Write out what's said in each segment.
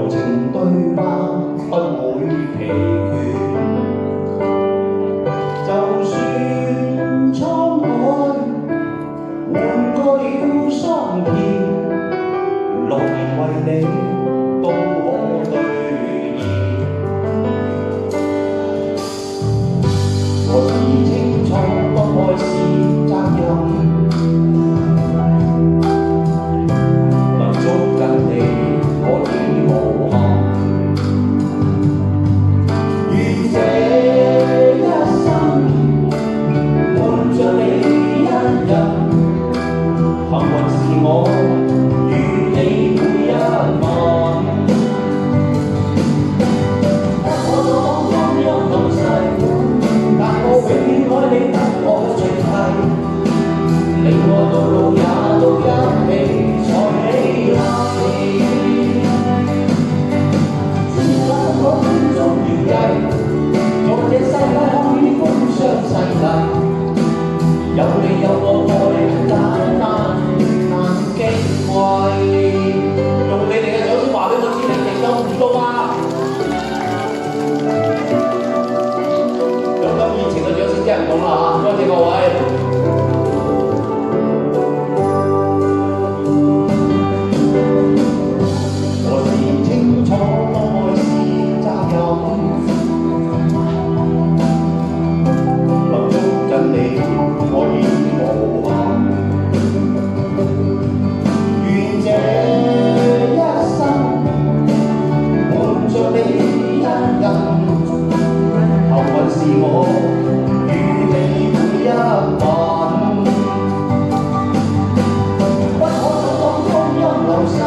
情對話不會疲倦，就算滄海換過了桑田，諾言為你都可兌現。我已清楚分開是責任。有你有我愛很簡單但矜貴，用你哋嘅掌聲話俾我知，你哋夠唔夠啊？有咁熱情嘅掌聲真係唔講啦嚇，多謝各位。我是清楚愛是責任，能捉緊你。我已無憾，願這一生伴着你一人，幸運是我與你每一晚，不可阻擋光陰流逝，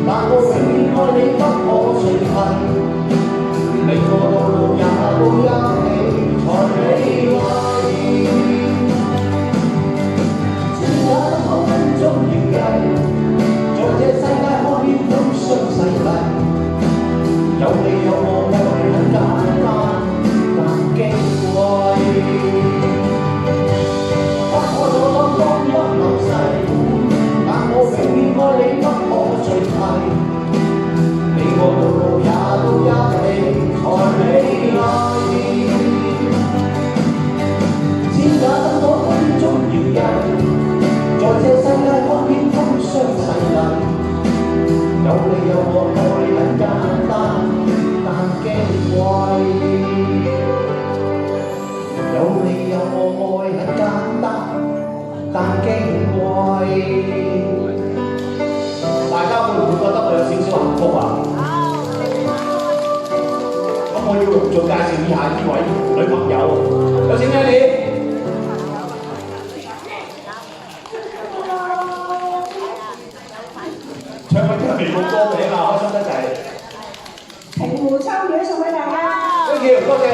但我永遠愛你不可隨行，你我道路也都一起才美麗。有你有我愛很簡單但矜貴，不可阻擋光陰流逝，但我永遠愛你不可隨替，你我道路也都一起才美麗。千架燈火空中搖曳，在這世界看見風霜洗禮。有你有我愛很簡單但矜貴，有你有我愛很簡單但矜貴。大家會唔會覺得我有少少幸福啊？咁我要隆重介紹以下呢位女朋友，有請咩你？唱緊呢個微歌名啊，開心得滯！平湖秋雨送俾大家。多謝，多謝。